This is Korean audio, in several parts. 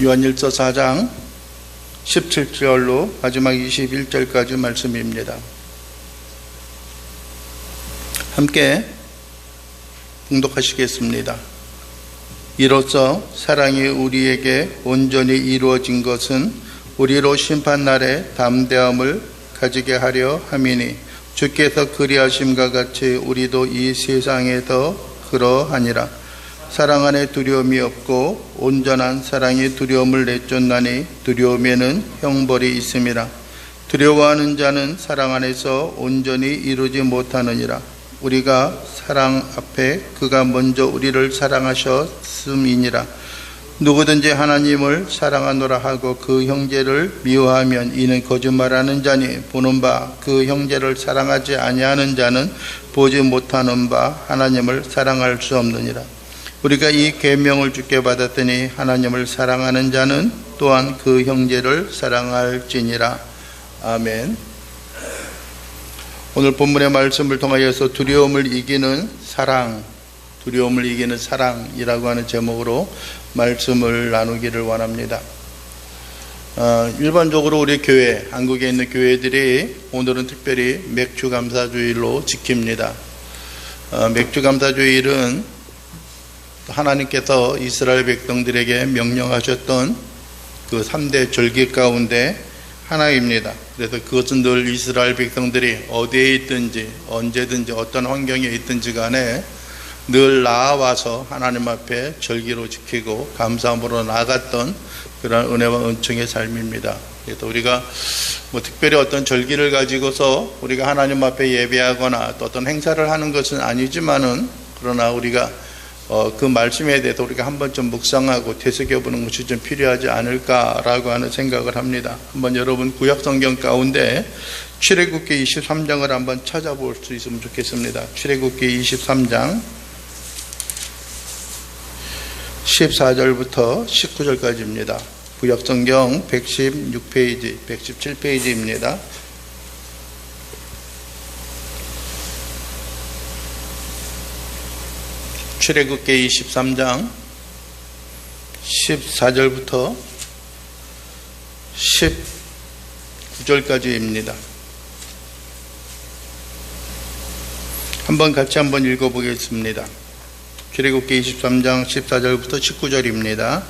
요한일서 4장 17절로 마지막 21절까지 말씀입니다. 함께 봉독하시겠습니다. 이로써 사랑이 우리에게 온전히 이루어진 것은 우리로 심판날에 담대함을 가지게 하려 함이니 주께서 그리하심과 같이 우리도 이 세상에서 그러하니라. 사랑 안에 두려움이 없고 온전한 사랑이 두려움을 내쫓나니 두려움에는 형벌이 있음이라. 두려워하는 자는 사랑 안에서 온전히 이루지 못하느니라. 우리가 사랑 앞에 그가 먼저 우리를 사랑하셨음이니라. 누구든지 하나님을 사랑하노라 하고 그 형제를 미워하면 이는 거짓말하는 자니 보는 바 그 형제를 사랑하지 아니하는 자는 보지 못하는 바 하나님을 사랑할 수 없느니라. 우리가 이 계명을 주께 받았더니 하나님을 사랑하는 자는 또한 그 형제를 사랑할지니라. 아멘. 오늘 본문의 말씀을 통하여서 두려움을 이기는 사랑이라고 하는 제목으로 말씀을 나누기를 원합니다. 일반적으로 우리 교회, 한국에 있는 교회들이 오늘은 특별히 맥주감사주일로 지킵니다. 맥주감사주일은 하나님께서 이스라엘 백성들에게 명령하셨던 그 3대 절기 가운데 하나입니다. 그래서 그것은 늘 이스라엘 백성들이 어디에 있든지 언제든지 어떤 환경에 있든지 간에 늘 나아와서 하나님 앞에 절기로 지키고 감사함으로 나아갔던 그런 은혜와 은총의 삶입니다. 그래서 우리가 특별히 어떤 절기를 가지고서 우리가 하나님 앞에 예배하거나 또 어떤 행사를 하는 것은 아니지만은 그러나 우리가 그 말씀에 대해서 우리가 한 번쯤 묵상하고 되새겨보는 것이 좀 필요하지 않을까라고 하는 생각을 합니다. 한번 여러분 구약성경 가운데 출애굽기 23장을 한번 찾아볼 수 있으면 좋겠습니다. 출애굽기 23장 14절부터 19절까지입니다. 구약성경 116페이지, 117페이지입니다. 출애굽기 23장 14절부터 19절까지입니다. 같이 한번 읽어보겠습니다. 출애굽기 23장 14절부터 19절입니다.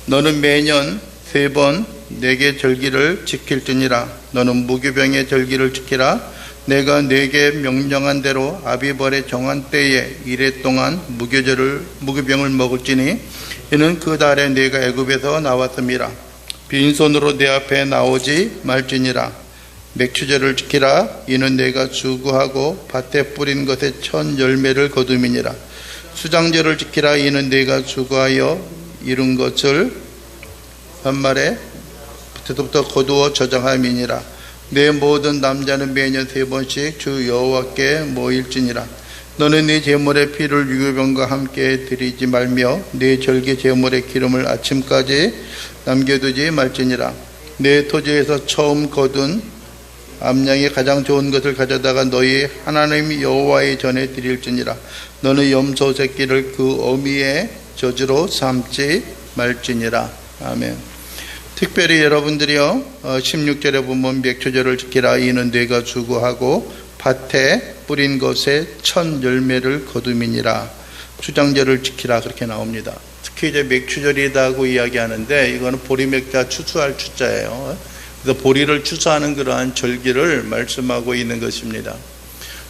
너는 매년 3번 내게 절기를 지킬지니라. 너는 무교병의 절기를 지키라. 내가 네게 명령한 대로 아비벌의 정한 때에 이래 동안 무교병을 먹을지니 이는 그 달에 네가 애굽에서 나왔음이라. 빈손으로 내 앞에 나오지 말지니라. 맥추제를 지키라. 이는 내가 주구하고 밭에 뿌린 것의 첫 열매를 거둠이니라. 수장제를 지키라. 이는 내가 주구하여 이룬 것을 한말에 부터 거두어 저장함이니라. 내 모든 남자는 매년 3번씩 주 여호와께 모일지니라. 너는 네 제물의 피를 유교병과 함께 드리지 말며 네 절기 제물의 기름을 아침까지 남겨두지 말지니라. 내 토지에서 처음 거둔 암양의 가장 좋은 것을 가져다가 너희 하나님 여호와의 전에 드릴지니라. 너는 염소 새끼를 그 어미의 저주로 삼지 말지니라. 아멘. 특별히 여러분들이요 16절에 보면 맥추제를 지키라. 이는 네가 주구하고 밭에 뿌린 것의 첫 열매를 거둠이니라. 추장제를 지키라 그렇게 나옵니다. 특히 이제 맥추절이라고 이야기하는데 이거는 보리맥자 추수할 추자예요. 그래서 보리를 추수하는 그러한 절기를 말씀하고 있는 것입니다.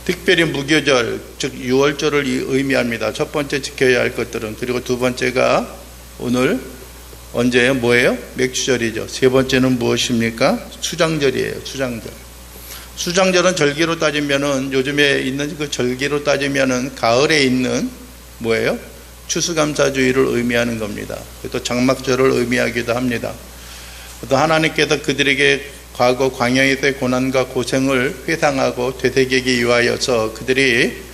특별히 무교절 즉 6월절을 의미합니다. 첫 번째 지켜야 할 것들은. 그리고 두 번째가 오늘 언제예요? 뭐예요? 맥추절이죠. 세 번째는 무엇입니까? 수장절이에요. 수장절은 절기로 따지면은 요즘에 있는 그 절기로 따지면은 가을에 있는 뭐예요? 추수감사주의를 의미하는 겁니다. 또 장막절을 의미하기도 합니다. 또 하나님께서 그들에게 과거 광야에서의 고난과 고생을 회상하고 되새기기 위하여서 그들이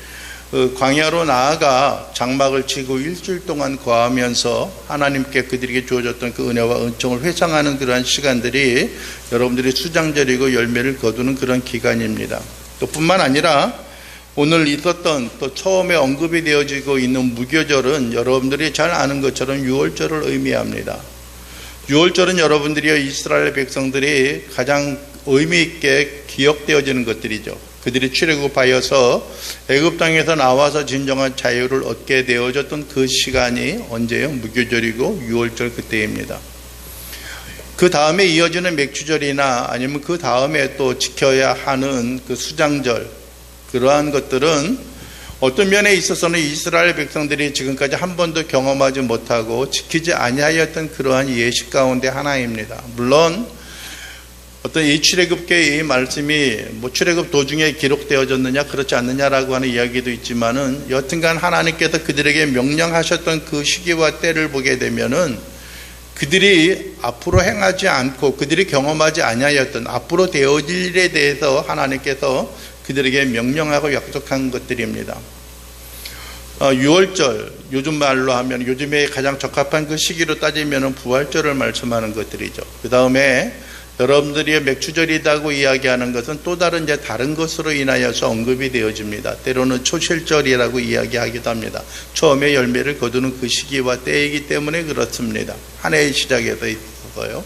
광야로 나아가 장막을 치고 일주일 동안 거하면서 하나님께 그들에게 주어졌던 그 은혜와 은총을 회상하는 그러한 시간들이 여러분들이 수장절이고 열매를 거두는 그런 기간입니다. 또 뿐만 아니라 오늘 있었던 또 처음에 언급이 되어지고 있는 무교절은 여러분들이 잘 아는 것처럼 6월절을 의미합니다. 유월절은 여러분들이요, 이스라엘 백성들이 가장 의미 있게 기억되어지는 것들이죠. 그들이 출애굽하여서 애굽 땅에서 나와서 진정한 자유를 얻게 되어졌던 그 시간이 언제요? 무교절이고 유월절 그때입니다. 그 다음에 이어지는 맥주절이나 아니면 그 다음에 또 지켜야 하는 그 수장절, 그러한 것들은 어떤 면에 있어서는 이스라엘 백성들이 지금까지 한 번도 경험하지 못하고 지키지 아니하였던 그러한 예식 가운데 하나입니다. 물론 어떤 이 출애굽기의 이 말씀이 뭐 출애굽 도중에 기록되어졌느냐 그렇지 않느냐라고 하는 이야기도 있지만은 여튼간 하나님께서 그들에게 명령하셨던 그 시기와 때를 보게 되면은 그들이 앞으로 행하지 않고 그들이 경험하지 아니하였던 앞으로 되어질 일에 대해서 하나님께서 그들에게 명령하고 약속한 것들입니다. 6월절, 요즘 말로 하면 요즘에 가장 적합한 그 시기로 따지면 부활절을 말씀하는 것들이죠. 그 다음에 여러분들이 맥주절이라고 이야기하는 것은 또 다른 이제 다른 것으로 인하여서 언급이 되어집니다. 때로는 초실절이라고 이야기하기도 합니다. 처음에 열매를 거두는 그 시기와 때이기 때문에 그렇습니다. 한 해의 시작에 있어서요.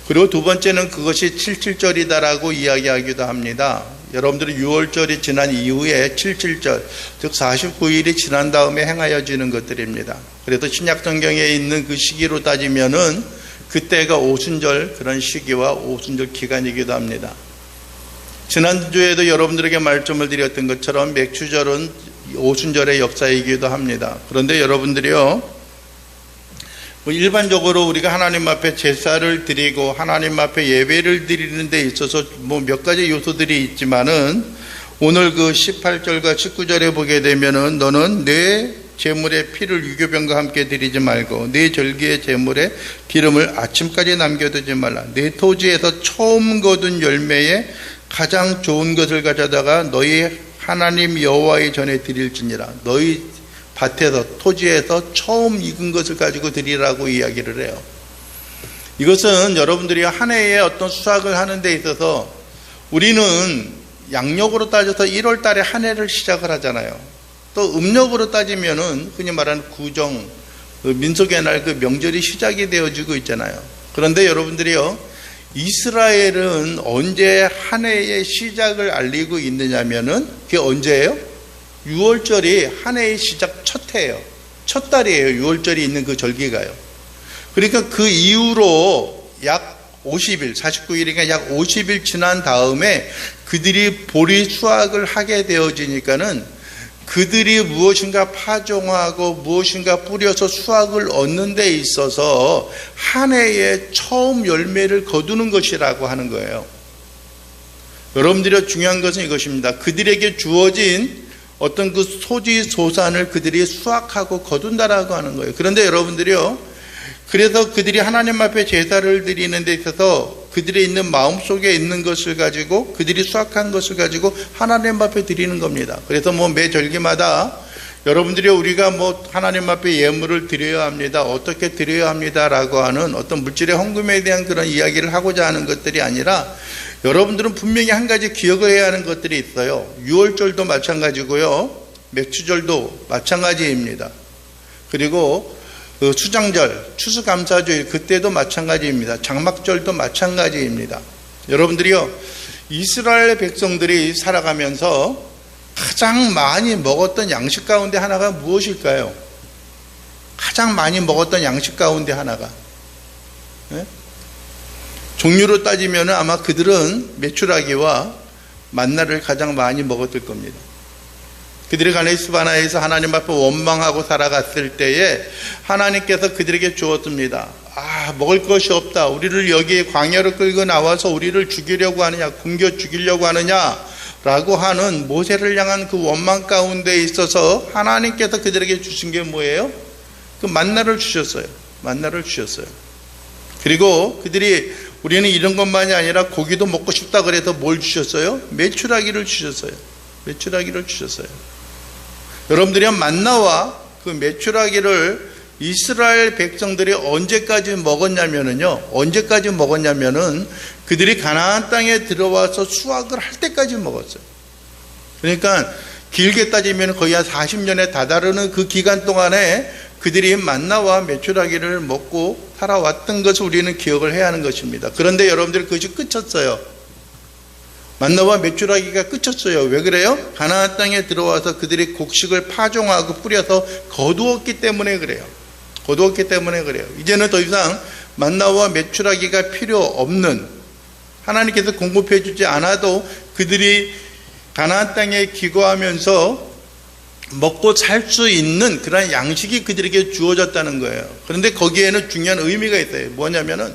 그리고 두 번째는 그것이 칠칠절이다라고 이야기하기도 합니다. 여러분들이 6월절이 지난 이후에 칠칠절, 즉 49일이 지난 다음에 행하여지는 것들입니다. 그래서 신약성경에 있는 그 시기로 따지면은 그때가 오순절 그런 시기와 오순절 기간이기도 합니다. 지난주에도 여러분들에게 말씀을 드렸던 것처럼 맥주절은 오순절의 역사이기도 합니다. 그런데 여러분들이요, 일반적으로 우리가 하나님 앞에 제사를 드리고 하나님 앞에 예배를 드리는 데 있어서 몇 가지 요소들이 있지만은 오늘 그 18절과 19절에 보게 되면은 너는 내 제물의 피를 유교병과 함께 드리지 말고 네 절기의 제물의 기름을 아침까지 남겨두지 말라. 네 토지에서 처음 거둔 열매에 가장 좋은 것을 가져다가 너희 하나님 여호와의 전에 드릴지니라. 너희 밭에서 토지에서 처음 익은 것을 가지고 드리라고 이야기를 해요. 이것은 여러분들이 한 해에 어떤 수확을 하는 데 있어서 우리는 양력으로 따져서 1월 달에 한 해를 시작을 하잖아요. 또 음력으로 따지면은 흔히 말하는 구정, 민속의 날 그 명절이 시작이 되어지고 있잖아요. 그런데 여러분들이요, 이스라엘은 언제 한 해의 시작을 알리고 있느냐면은 그게 언제예요? 6월절이 한 해의 시작 첫 해예요. 첫 달이에요. 6월절이 있는 그 절기가요. 그러니까 그 이후로 약 50일, 49일이니까 약 50일 지난 다음에 그들이 보리 수확을 하게 되어지니까는 그들이 무엇인가 파종하고 무엇인가 뿌려서 수확을 얻는 데 있어서 한 해에 처음 열매를 거두는 것이라고 하는 거예요. 여러분들이 중요한 것은 이것입니다. 그들에게 주어진 어떤 그 소지 소산을 그들이 수확하고 거둔다라고 하는 거예요. 그런데 여러분들이요, 그래서 그들이 하나님 앞에 제사를 드리는 데 있어서 그들의 있는 마음속에 있는 것을 가지고 그들이 수확한 것을 가지고 하나님 앞에 드리는 겁니다. 그래서 매 절기마다 여러분들이 우리가 하나님 앞에 예물을 드려야 합니다. 어떻게 드려야 합니다라고 하는 어떤 물질의 헌금에 대한 그런 이야기를 하고자 하는 것들이 아니라 여러분들은 분명히 한 가지 기억을 해야 하는 것들이 있어요. 6월절도 마찬가지고요. 맥주절도 마찬가지입니다. 그리고 수장절, 추수감사주일 그때도 마찬가지입니다. 장막절도 마찬가지입니다. 여러분들이요, 이스라엘 백성들이 살아가면서 가장 많이 먹었던 양식 가운데 하나가 무엇일까요? 가장 많이 먹었던 양식 가운데 하나가, 네? 종류로 따지면 아마 그들은 메추라기와 만나를 가장 많이 먹었을 겁니다. 그들이 가데스 바네아에서 하나님 앞에 원망하고 살아갔을 때에 하나님께서 그들에게 주었습니다. 먹을 것이 없다. 우리를 여기에 광야로 끌고 나와서 우리를 죽이려고 하느냐, 굶겨 죽이려고 하느냐라고 하는 모세를 향한 그 원망 가운데 있어서 하나님께서 그들에게 주신 게 뭐예요? 그 만나를 주셨어요. 만나를 주셨어요. 그리고 그들이 우리는 이런 것만이 아니라 고기도 먹고 싶다 그래서 뭘 주셨어요? 메추라기를 주셨어요. 메추라기를 주셨어요. 여러분들이 만나와 그 메추라기를 이스라엘 백성들이 언제까지 먹었냐면은요, 그들이 가나안 땅에 들어와서 수확을 할 때까지 먹었어요. 그러니까 길게 따지면 거의 한 40년에 다다르는 그 기간 동안에 그들이 만나와 메추라기를 먹고 살아왔던 것을 우리는 기억을 해야 하는 것입니다. 그런데 여러분들 그것이 끝쳤어요. 만나와 메추라기가 끝쳤어요. 왜 그래요? 가나안 땅에 들어와서 그들이 곡식을 파종하고 뿌려서 거두었기 때문에 그래요. 거두었기 때문에 그래요. 이제는 더 이상 만나와 메추라기가 필요 없는, 하나님께서 공급해 주지 않아도 그들이 가나안 땅에 기거하면서 먹고 살 수 있는 그런 양식이 그들에게 주어졌다는 거예요. 그런데 거기에는 중요한 의미가 있어요. 뭐냐면은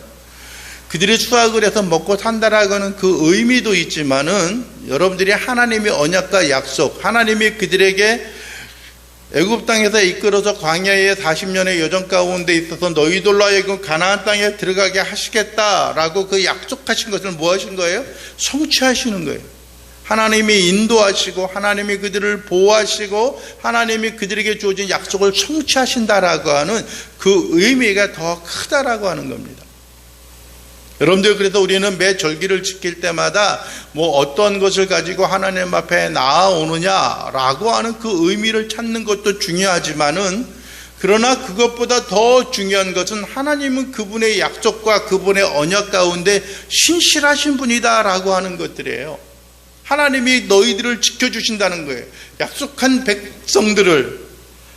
그들이 수확을 해서 먹고 산다라고 하는 그 의미도 있지만은, 여러분들이 하나님의 언약과 약속, 하나님이 그들에게 애굽 땅에서 이끌어서 광야의 40년의 여정 가운데 있어서 너희들로 하여금 가나안 땅에 들어가게 하시겠다라고 그 약속하신 것을 뭐 하신 거예요? 성취하시는 거예요. 하나님이 인도하시고 하나님이 그들을 보호하시고 하나님이 그들에게 주어진 약속을 성취하신다라고 하는 그 의미가 더 크다라고 하는 겁니다. 여러분들, 그래서 우리는 매 절기를 지킬 때마다 뭐 어떤 것을 가지고 하나님 앞에 나아오느냐라고 하는 그 의미를 찾는 것도 중요하지만은, 그러나 그것보다 더 중요한 것은 하나님은 그분의 약속과 그분의 언약 가운데 신실하신 분이다라고 하는 것들이에요. 하나님이 너희들을 지켜주신다는 거예요. 약속한 백성들을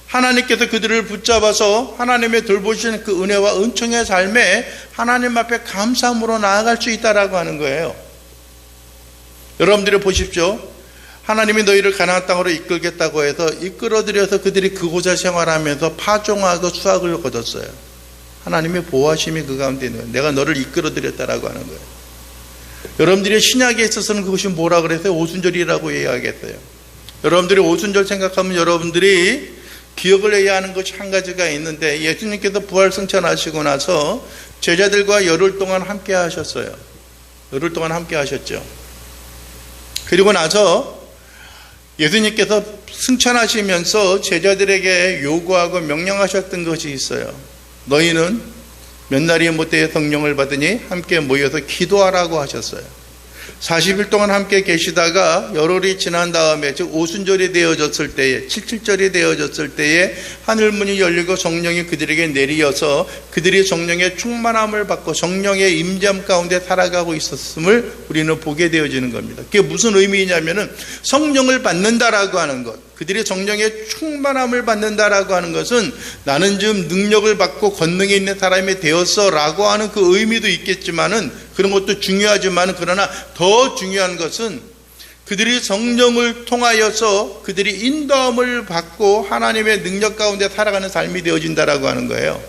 하나님께서 그들을 붙잡아서 하나님의 돌보시는 그 은혜와 은총의 삶에 하나님 앞에 감사함으로 나아갈 수 있다라고 하는 거예요. 여러분들이 보십시오. 하나님이 너희를 가나안 땅으로 이끌겠다고 해서 이끌어들여서 그들이 그곳에 생활하면서 파종하고 수확을 거뒀어요. 하나님의 보호하심이 그 가운데 있는 거예요. 내가 너를 이끌어들였다라고 하는 거예요. 여러분들이 신약에 있어서는 그것이 뭐라 그랬어요? 오순절이라고 이야기했어요. 여러분들이 오순절 생각하면 여러분들이 기억을 해야 하는 것이 한 가지가 있는데, 예수님께서 부활 승천하시고 나서 제자들과 열흘 동안 함께 하셨어요. 열흘 동안 함께 하셨죠. 그리고 나서 예수님께서 승천하시면서 제자들에게 요구하고 명령하셨던 것이 있어요. 너희는 몇 날이 못되어 성령을 받으니 함께 모여서 기도하라고 하셨어요. 40일 동안 함께 계시다가 열흘이 지난 다음에, 즉 오순절이 되어졌을 때에, 칠칠절이 되어졌을 때에 하늘문이 열리고 성령이 그들에게 내리어서 그들이 성령의 충만함을 받고 성령의 임재함 가운데 살아가고 있었음을 우리는 보게 되어지는 겁니다. 그게 무슨 의미냐면은 성령을 받는다라고 하는 것, 그들이 성령의 충만함을 받는다라고 하는 것은 나는 지금 능력을 받고 권능이 있는 사람이 되었어라고 하는 그 의미도 있겠지만은, 그런 것도 중요하지만, 그러나 더 중요한 것은 그들이 성령을 통하여서 그들이 인도함을 받고 하나님의 능력 가운데 살아가는 삶이 되어진다라고 하는 거예요.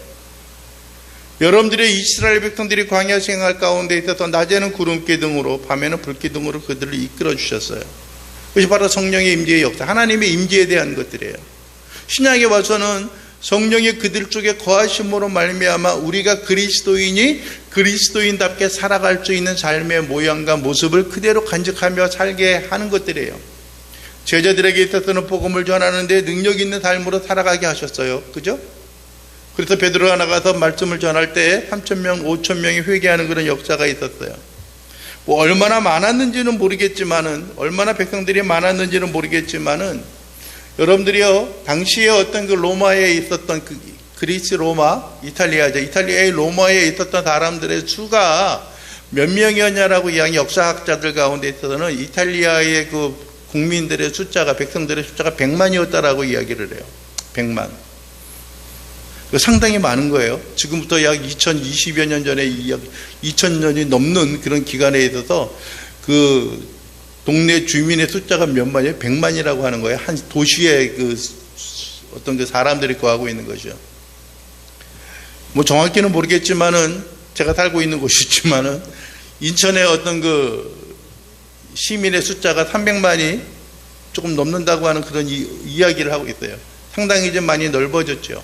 여러분들의 이스라엘 백성들이 광야 생활 가운데 있어서 낮에는 구름 기둥으로 밤에는 불 기둥으로 그들을 이끌어 주셨어요. 그것이 바로 성령의 임재의 역사, 하나님의 임재에 대한 것들이에요. 신약에 와서는 성령이 그들 쪽에 거하심으로 말미암아 우리가 그리스도인이 그리스도인답게 살아갈 수 있는 삶의 모양과 모습을 그대로 간직하며 살게 하는 것들이에요. 제자들에게 있어서는 복음을 전하는데 능력 있는 삶으로 살아가게 하셨어요. 그죠? 그래서 베드로가 나가서 말씀을 전할 때 3,000명, 5,000명이 회개하는 그런 역사가 있었어요. 뭐 얼마나 많았는지는 모르겠지만은, 얼마나 백성들이 많았는지는 모르겠지만은, 여러분들이요, 당시에 어떤 그 로마에 있었던 그 그리스 로마, 이탈리아죠. 이탈리아의 로마에 있었던 사람들의 수가 몇 명이었냐라고 이야기, 역사학자들 가운데 있어서는 이탈리아의 그 국민들의 숫자가, 백성들의 숫자가 100만이었다라고 이야기를 해요. 100만. 상당히 많은 거예요. 지금부터 약 2020여 년 전에 2000년이 넘는 그런 기간에 있어서 그 동네 주민의 숫자가 몇 만이에요? 100만이라고 하는 거예요. 한 도시에 그 어떤 그 사람들이 거하고 있는 거죠. 뭐 정확히는 모르겠지만은, 제가 살고 있는 곳이지만은 인천의 어떤 그 시민의 숫자가 300만이 조금 넘는다고 하는 그런 이야기를 하고 있어요. 상당히 좀 많이 넓어졌죠.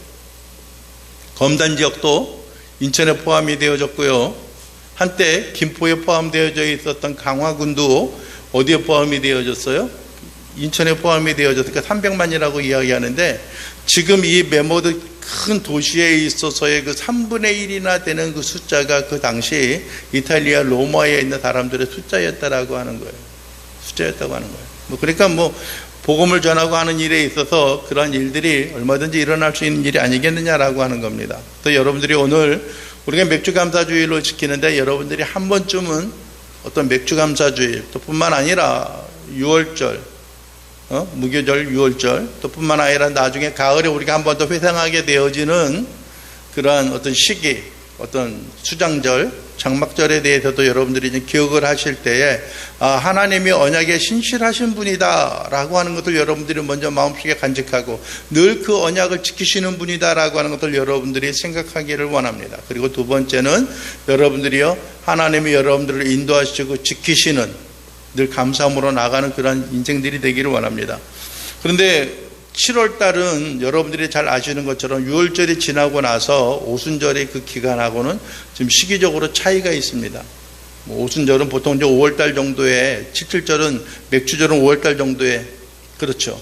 검단 지역도 인천에 포함이 되어졌고요. 한때 김포에 포함되어져 있었던 강화군도 어디에 포함이 되어졌어요? 인천에 포함이 되어졌으니까 300만이라고 이야기하는데, 지금 이 메모드 큰 도시에 있어서의 그 3분의 1이나 되는 그 숫자가 그 당시 이탈리아 로마에 있는 사람들의 숫자였다라고 하는 거예요. 숫자였다고 하는 거예요. 뭐 그러니까 뭐 복음을 전하고 하는 일에 있어서 그러한 일들이 얼마든지 일어날 수 있는 일이 아니겠느냐라고 하는 겁니다. 또 여러분들이 오늘 우리가 맥주감사주일로 지키는데 여러분들이 한 번쯤은 어떤 맥주감사주일 또 뿐만 아니라 6월절 무교절 6월절 또 뿐만 아니라 나중에 가을에 우리가 한 번 더 회상하게 되어지는 그러한 어떤 시기 어떤 수장절 장막절에 대해서도 여러분들이 이제 기억을 하실 때에 하나님이 언약에 신실하신 분이다 라고 하는 것을 여러분들이 먼저 마음속에 간직하고 늘 그 언약을 지키시는 분이다 라고 하는 것을 여러분들이 생각하기를 원합니다. 그리고 두 번째는 여러분들이요 하나님이 여러분들을 인도하시고 지키시는 늘 감사함으로 나가는 그런 인생들이 되기를 원합니다. 그런데 7월 달은 여러분들이 잘 아시는 것처럼 6월절이 지나고 나서 오순절의 그 기간하고는 지금 시기적으로 차이가 있습니다. 오순절은 보통 이제 5월달 정도에, 칠칠절은 맥주절은 5월달 정도에, 그렇죠.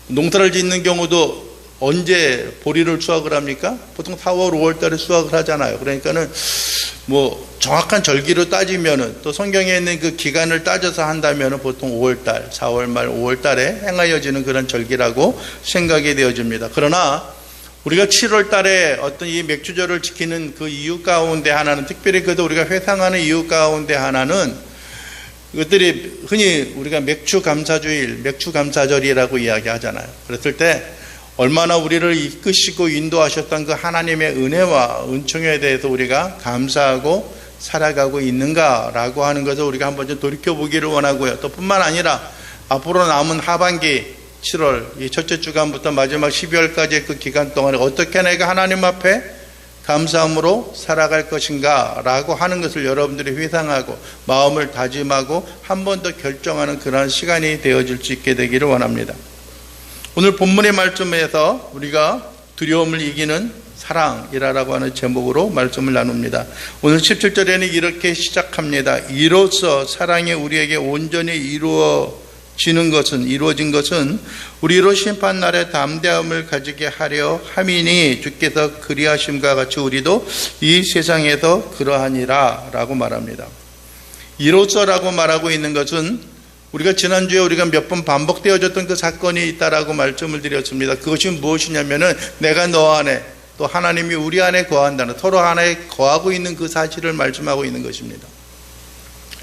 농사를 짓는 경우도 언제 보리를 수확을 합니까? 보통 4월, 5월달에 수확을 하잖아요. 그러니까는 정확한 절기로 따지면은 또 성경에 있는 그 기간을 따져서 한다면은 보통 5월달, 4월 말 5월달에 행하여지는 그런 절기라고 생각이 되어집니다. 그러나 우리가 7월 달에 어떤 이 맥주절을 지키는 그 이유 가운데 하나는, 특별히 그래도 우리가 회상하는 이유 가운데 하나는 이것들이 흔히 우리가 맥주감사주일, 맥주감사절이라고 이야기하잖아요. 그랬을 때 얼마나 우리를 이끄시고 인도하셨던 그 하나님의 은혜와 은총에 대해서 우리가 감사하고 살아가고 있는가라고 하는 것을 우리가 한번 좀 돌이켜보기를 원하고요. 또 뿐만 아니라 앞으로 남은 하반기 7월 이 첫째 주간부터 마지막 12월까지의 그 기간 동안에 어떻게 내가 하나님 앞에 감사함으로 살아갈 것인가 라고 하는 것을 여러분들이 회상하고 마음을 다짐하고 한 번 더 결정하는 그런 시간이 되어질 수 있게 되기를 원합니다. 오늘 본문의 말씀에서 우리가 두려움을 이기는 사랑이라고 하는 제목으로 말씀을 나눕니다. 오늘 17절에는 이렇게 시작합니다. 이로써 사랑이 우리에게 온전히 이루어진 것은 우리로 심판날에 담대함을 가지게 하려 함이니 주께서 그리하심과 같이 우리도 이 세상에서 그러하니라 라고 말합니다. 이로써라고 말하고 있는 것은 우리가 지난주에 우리가 몇 번 반복되어졌던 그 사건이 있다라고 말씀을 드렸습니다. 그것이 무엇이냐면은 내가 너 안에 또 하나님이 우리 안에 거한다는, 서로 안에 거하고 있는 그 사실을 말씀하고 있는 것입니다.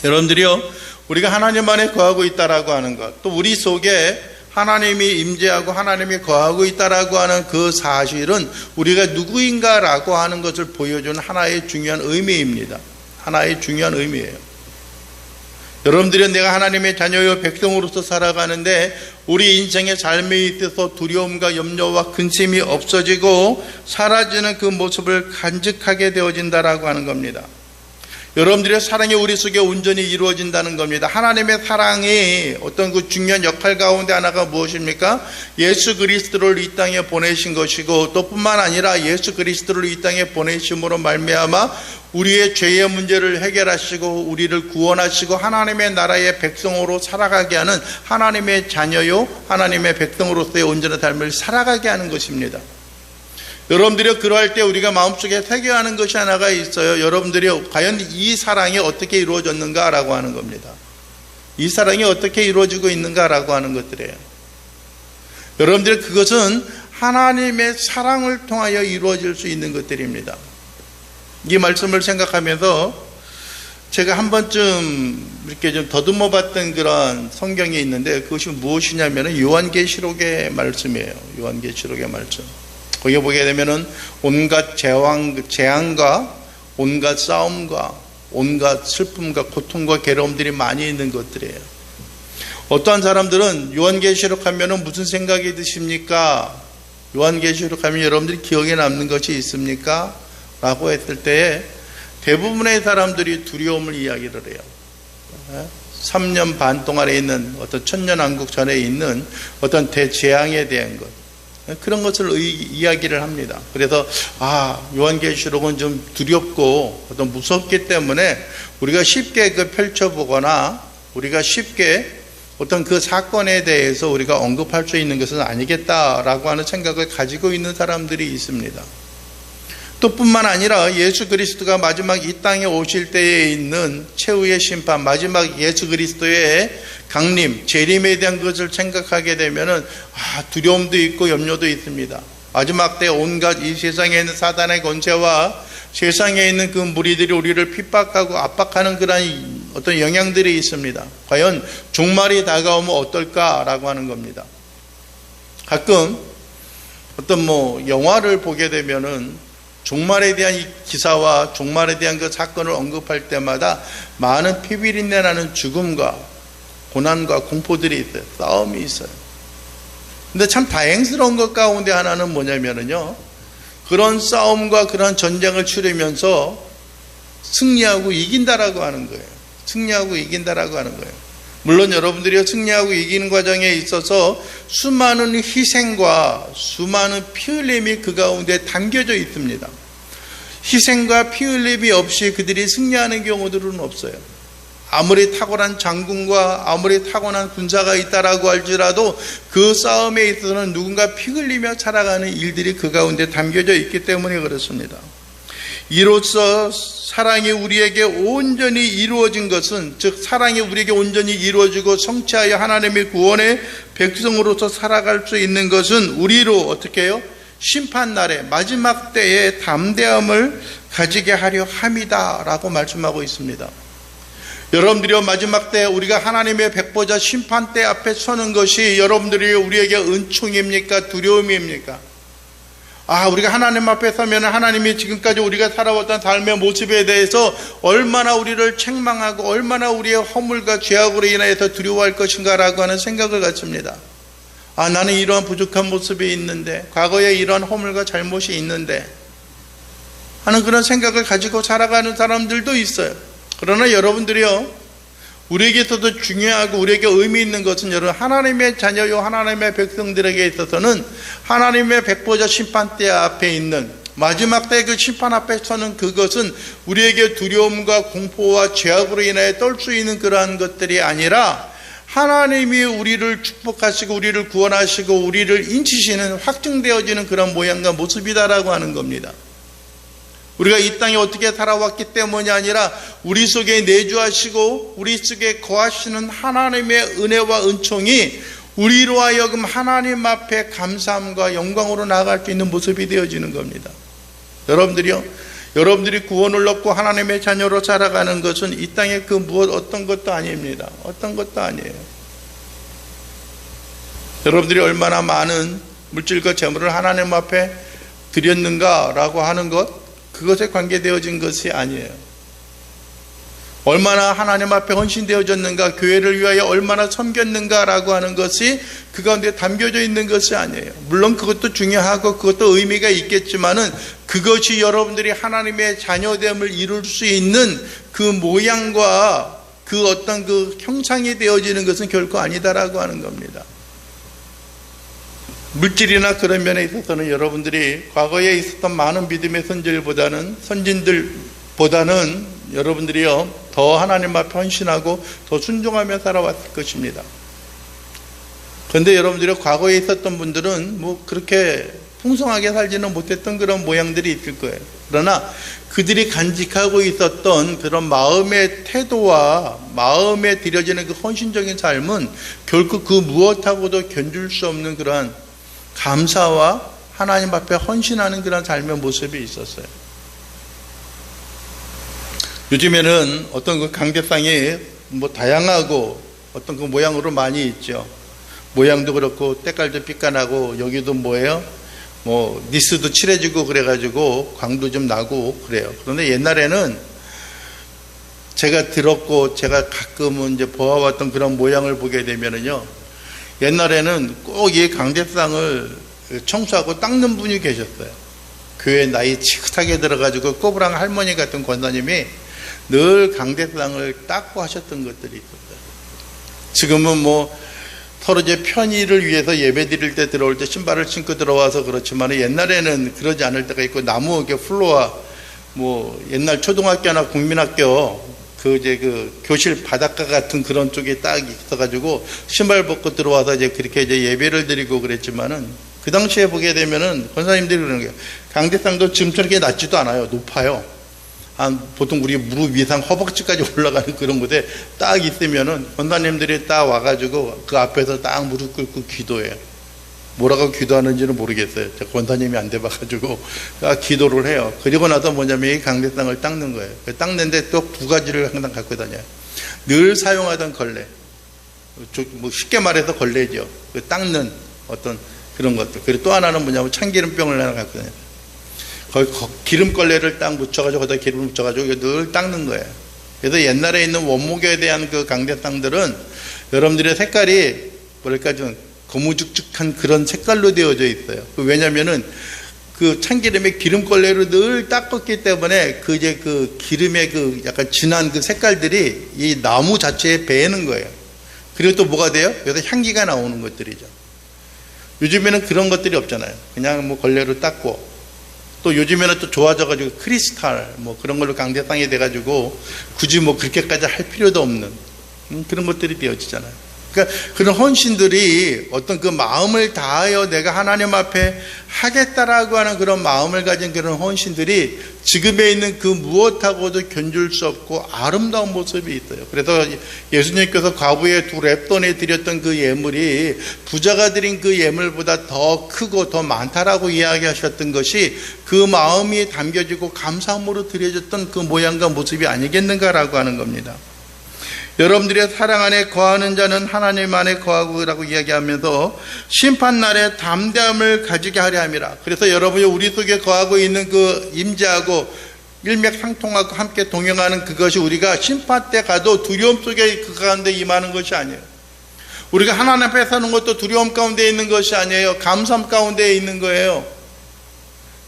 여러분들이요, 우리가 하나님 안에 거하고 있다라고 하는 것, 또 우리 속에 하나님이 임재하고 하나님이 거하고 있다라고 하는 그 사실은 우리가 누구인가라고 하는 것을 보여주는 하나의 중요한 의미입니다. 하나의 중요한 의미예요. 여러분들이 내가 하나님의 자녀요 백성으로서 살아가는데 우리 인생의 삶에 있어서 두려움과 염려와 근심이 없어지고 사라지는 그 모습을 간직하게 되어진다라고 하는 겁니다. 여러분들의 사랑이 우리 속에 온전히 이루어진다는 겁니다. 하나님의 사랑이 어떤 그 중요한 역할 가운데 하나가 무엇입니까? 예수 그리스도를 이 땅에 보내신 것이고 또 뿐만 아니라 예수 그리스도를 이 땅에 보내심으로 말미암아 우리의 죄의 문제를 해결하시고 우리를 구원하시고 하나님의 나라의 백성으로 살아가게 하는 하나님의 자녀요 하나님의 백성으로서의 온전한 삶을 살아가게 하는 것입니다. 여러분들이 그러할 때 우리가 마음속에 새겨야 하는 것이 하나가 있어요. 여러분들이 과연 이 사랑이 어떻게 이루어졌는가라고 하는 겁니다. 이 사랑이 어떻게 이루어지고 있는가라고 하는 것들이에요. 여러분들이 그것은 하나님의 사랑을 통하여 이루어질 수 있는 것들입니다. 이 말씀을 생각하면서 제가 한 번쯤 이렇게 좀 더듬어 봤던 그런 성경이 있는데 그것이 무엇이냐면 요한계시록의 말씀이에요. 요한계시록의 말씀. 거기에 보게 되면은 온갖 재앙과 온갖 싸움과 온갖 슬픔과 고통과 괴로움들이 많이 있는 것들이에요. 어떠한 사람들은 요한계시록 하면은 무슨 생각이 드십니까? 요한계시록 하면 여러분들이 기억에 남는 것이 있습니까? 라고 했을 때에 대부분의 사람들이 두려움을 이야기를 해요. 3년 반 동안에 있는 어떤 천년왕국 전에 있는 어떤 대재앙에 대한 것, 그런 것을 이야기를 합니다. 그래서 요한계시록은 좀 두렵고 어떤 무섭기 때문에 우리가 쉽게 펼쳐보거나 우리가 쉽게 어떤 그 사건에 대해서 우리가 언급할 수 있는 것은 아니겠다라고 하는 생각을 가지고 있는 사람들이 있습니다. 또 뿐만 아니라 예수 그리스도가 마지막 이 땅에 오실 때에 있는 최후의 심판, 마지막 예수 그리스도의 강림, 재림에 대한 것을 생각하게 되면은 두려움도 있고 염려도 있습니다. 마지막 때 온갖 이 세상에 있는 사단의 권세와 세상에 있는 그 무리들이 우리를 핍박하고 압박하는 그런 어떤 영향들이 있습니다. 과연 종말이 다가오면 어떨까라고 하는 겁니다. 가끔 어떤 영화를 보게 되면은 종말에 대한 이 기사와 종말에 대한 그 사건을 언급할 때마다 많은 피비린내 나는 죽음과 고난과 공포들이 있어요. 싸움이 있어요. 근데 참 다행스러운 것 가운데 하나는 뭐냐면요, 그런 싸움과 그런 전쟁을 치르면서 승리하고 이긴다라고 하는 거예요. 승리하고 이긴다라고 하는 거예요. 물론 여러분들이 승리하고 이기는 과정에 있어서 수많은 희생과 수많은 피 흘림이 그 가운데 담겨져 있습니다. 희생과 피 흘림이 없이 그들이 승리하는 경우들은 없어요. 아무리 탁월한 장군과 아무리 타고난 군사가 있다라고 할지라도 그 싸움에 있어서는 누군가 피 흘리며 살아가는 일들이 그 가운데 담겨져 있기 때문에 그렇습니다. 이로써 사랑이 우리에게 온전히 이루어진 것은, 즉 사랑이 우리에게 온전히 이루어지고 성취하여 하나님의 구원의 백성으로서 살아갈 수 있는 것은 우리로 어떻게 해요? 심판날에 마지막 때에 담대함을 가지게 하려 함이다 라고 말씀하고 있습니다. 여러분들이 마지막 때 우리가 하나님의 백보자 심판대 앞에 서는 것이 여러분들이 우리에게 은총입니까? 두려움입니까? 우리가 하나님 앞에 서면 하나님이 지금까지 우리가 살아왔던 삶의 모습에 대해서 얼마나 우리를 책망하고 얼마나 우리의 허물과 죄악으로 인하여서 두려워할 것인가 라고 하는 생각을 갖습니다. 나는 이러한 부족한 모습이 있는데, 과거에 이러한 허물과 잘못이 있는데 하는 그런 생각을 가지고 살아가는 사람들도 있어요. 그러나 여러분들이요, 우리에게서도 중요하고 우리에게 의미 있는 것은 여러분 하나님의 자녀요 하나님의 백성들에게 있어서는 하나님의 백보자 심판대 앞에 있는 마지막 때 그 심판 앞에 서는 그것은 우리에게 두려움과 공포와 죄악으로 인하여 떨 수 있는 그러한 것들이 아니라 하나님이 우리를 축복하시고 우리를 구원하시고 우리를 인치시는 확증되어지는 그런 모양과 모습이다라고 하는 겁니다. 우리가 이 땅에 어떻게 살아왔기 때문이 아니라 우리 속에 내주하시고 우리 속에 거하시는 하나님의 은혜와 은총이 우리로 하여금 하나님 앞에 감사함과 영광으로 나아갈 수 있는 모습이 되어지는 겁니다. 여러분들이 구원을 얻고 하나님의 자녀로 살아가는 것은 이 땅에 그 무엇 어떤 것도 아닙니다. 어떤 것도 아니에요. 여러분들이 얼마나 많은 물질과 재물을 하나님 앞에 드렸는가라고 하는 것, 그것에 관계되어진 것이 아니에요. 얼마나 하나님 앞에 헌신되어졌는가, 교회를 위하여 얼마나 섬겼는가라고 하는 것이 그 가운데 담겨져 있는 것이 아니에요. 물론 그것도 중요하고 그것도 의미가 있겠지만은 그것이 여러분들이 하나님의 자녀됨을 이룰 수 있는 그 모양과 그 어떤 그 형상이 되어지는 것은 결코 아니다라고 하는 겁니다. 물질이나 그런 면에 있어서는 여러분들이 과거에 있었던 많은 믿음의 선진들보다는 여러분들이요 더 하나님 앞에 헌신하고 더 순종하며 살아왔을 것입니다. 그런데 여러분들이 과거에 있었던 분들은 그렇게 풍성하게 살지는 못했던 그런 모양들이 있을 거예요. 그러나 그들이 간직하고 있었던 그런 마음의 태도와 마음에 들여지는 그 헌신적인 삶은 결코 그 무엇하고도 견줄 수 없는 그러한 감사와 하나님 앞에 헌신하는 그런 삶의 모습이 있었어요. 요즘에는 어떤 그 강대상이 다양하고 어떤 그 모양으로 많이 있죠. 모양도 그렇고 때깔도 삐까나고 여기도 니스도 칠해지고 그래가지고 광도 좀 나고 그래요. 그런데 옛날에는 제가 들었고 제가 가끔은 이제 보아왔던 그런 모양을 보게 되면은요, 옛날에는 꼭 이 강대상을 청소하고 닦는 분이 계셨어요. 교회 나이 치긋하게 들어가지고 꼬부랑 할머니 같은 권사님이 늘 강대상을 닦고 하셨던 것들이 있었어요. 지금은 서로 이제 편의를 위해서 예배 드릴 때 들어올 때 신발을 신고 들어와서 그렇지만 옛날에는 그러지 않을 때가 있고 나무 이렇게 플로어 옛날 초등학교나 국민학교 그 교실 바닷가 같은 그런 쪽에 딱 있어가지고 신발 벗고 들어와서 이제 그렇게 이제 예배를 드리고 그랬지만은 그 당시에 보게 되면은 권사님들이 그러는 거예요. 강대상도 지금처럼 낮지도 않아요. 높아요. 보통 우리 무릎 이상 허벅지까지 올라가는 그런 곳에 딱 있으면은 권사님들이 딱 와가지고 그 앞에서 딱 무릎 꿇고 기도해요. 뭐라고 기도하는지는 모르겠어요. 제가 권사님이 안 돼봐가지고 기도를 해요. 그리고 나서 뭐냐면 이 강대상을 닦는 거예요. 닦는데 또 두 가지를 항상 갖고 다녀요. 늘 사용하던 걸레, 뭐 쉽게 말해서 걸레죠. 닦는 어떤 그런 것들. 그리고 또 하나는 뭐냐면 참기름병을 하나 갖고 다녀요. 기름걸레를 딱 묻혀가지고 거기다 기름을 묻혀가지고 늘 닦는 거예요. 그래서 옛날에 있는 원목에 대한 그 강대상들은 여러분들의 색깔이 뭐랄까 좀 거무죽죽한 그런 색깔로 되어져 있어요. 왜냐면은 그 참기름에 기름걸레로 늘 닦았기 때문에 그 기름의 그 약간 진한 그 색깔들이 이 나무 자체에 배이는 거예요. 그리고 또 뭐가 돼요? 여기서 향기가 나오는 것들이죠. 요즘에는 그런 것들이 없잖아요. 그냥 뭐 걸레로 닦고, 또 요즘에는 또 좋아져가지고 크리스탈 뭐 그런 걸로 강대상이 돼가지고 굳이 뭐 그렇게까지 할 필요도 없는 그런 것들이 되어지잖아요. 그러니까 그런 헌신들이 어떤 그 마음을 다하여 내가 하나님 앞에 하겠다라고 하는 그런 마음을 가진 그런 헌신들이 지금에 있는 그 무엇하고도 견줄 수 없고 아름다운 모습이 있어요. 그래서 예수님께서 과부의 두 랩돈에 드렸던 그 예물이 부자가 드린 그 예물보다 더 크고 더 많다라고 이야기하셨던 것이 그 마음이 담겨지고 감사함으로 드려졌던 그 모양과 모습이 아니겠는가라고 하는 겁니다. 여러분들의 사랑 안에 거하는 자는 하나님 안에 거하고라고 이야기하면서 심판날에 담대함을 가지게 하려 함이라. 그래서 여러분이 우리 속에 거하고 있는 그 임재하고 일맥상통하고 함께 동행하는 그것이 우리가 심판 때 가도 두려움 속에 그 가운데 임하는 것이 아니에요. 우리가 하나님 앞에 서는 것도 두려움 가운데 있는 것이 아니에요. 감사함 가운데 있는 거예요.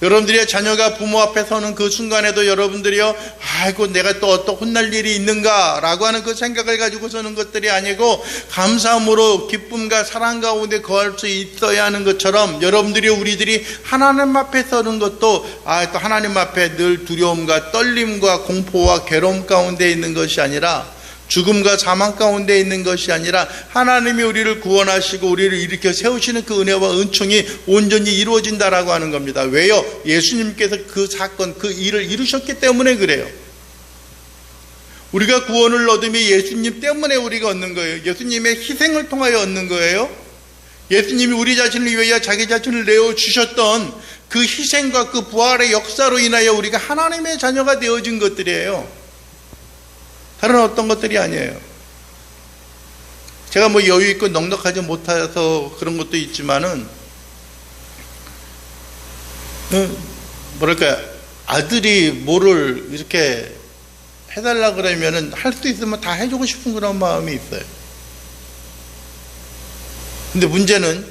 여러분들의 자녀가 부모 앞에 서는 그 순간에도 여러분들이요, 아이고 내가 또 어떤 혼날 일이 있는가 라고 하는 그 생각을 가지고 서는 것들이 아니고 감사함으로 기쁨과 사랑 가운데 거할 수 있어야 하는 것처럼 여러분들이 우리들이 하나님 앞에 서는 것도 또 하나님 앞에 늘 두려움과 떨림과 공포와 괴로움 가운데 있는 것이 아니라 죽음과 사망 가운데 있는 것이 아니라 하나님이 우리를 구원하시고 우리를 일으켜 세우시는 그 은혜와 은총이 온전히 이루어진다라고 하는 겁니다. 왜요? 예수님께서 그 사건, 그 일을 이루셨기 때문에 그래요. 우리가 구원을 얻으면 예수님 때문에 우리가 얻는 거예요. 예수님의 희생을 통하여 얻는 거예요. 예수님이 우리 자신을 위하여 자기 자신을 내어주셨던 그 희생과 그 부활의 역사로 인하여 우리가 하나님의 자녀가 되어진 것들이에요. 다른 어떤 것들이 아니에요. 제가 뭐 여유 있고 넉넉하지 못해서 그런 것도 있지만은 뭐랄까 아들이 뭐를 이렇게 해달라 그러면은 할 수 있으면 다 해주고 싶은 그런 마음이 있어요. 근데 문제는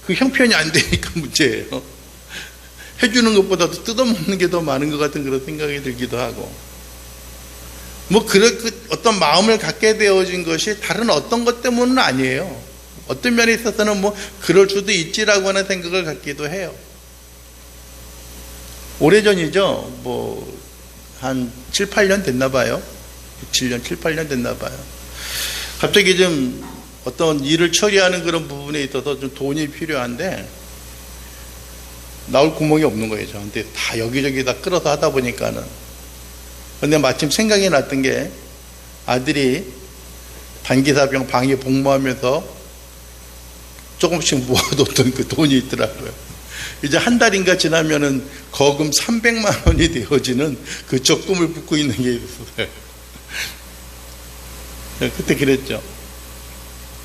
그 형편이 안 되니까 문제예요. 해주는 것보다도 뜯어먹는 게 더 많은 것 같은 그런 생각이 들기도 하고, 뭐 어떤 마음을 갖게 되어진 것이 다른 어떤 것 때문은 아니에요. 어떤 면에 있어서는 뭐 그럴 수도 있지라고 하는 생각을 갖기도 해요. 오래전이죠. 뭐 한 7, 8년 됐나 봐요. 7년, 7, 8년 됐나 봐요. 갑자기 좀 어떤 일을 처리하는 그런 부분에 있어서 좀 돈이 필요한데 나올 구멍이 없는 거예요. 저한테 다 여기저기 다 끌어서 하다 보니까는. 근데 마침 생각이 났던 게 아들이 단기사병 방에 복무하면서 조금씩 모아뒀던 그 돈이 있더라고요. 이제 한 달인가 지나면은 거금 300만 원이 되어지는 그 적금을 붓고 있는 게 있었어요. 그때 그랬죠.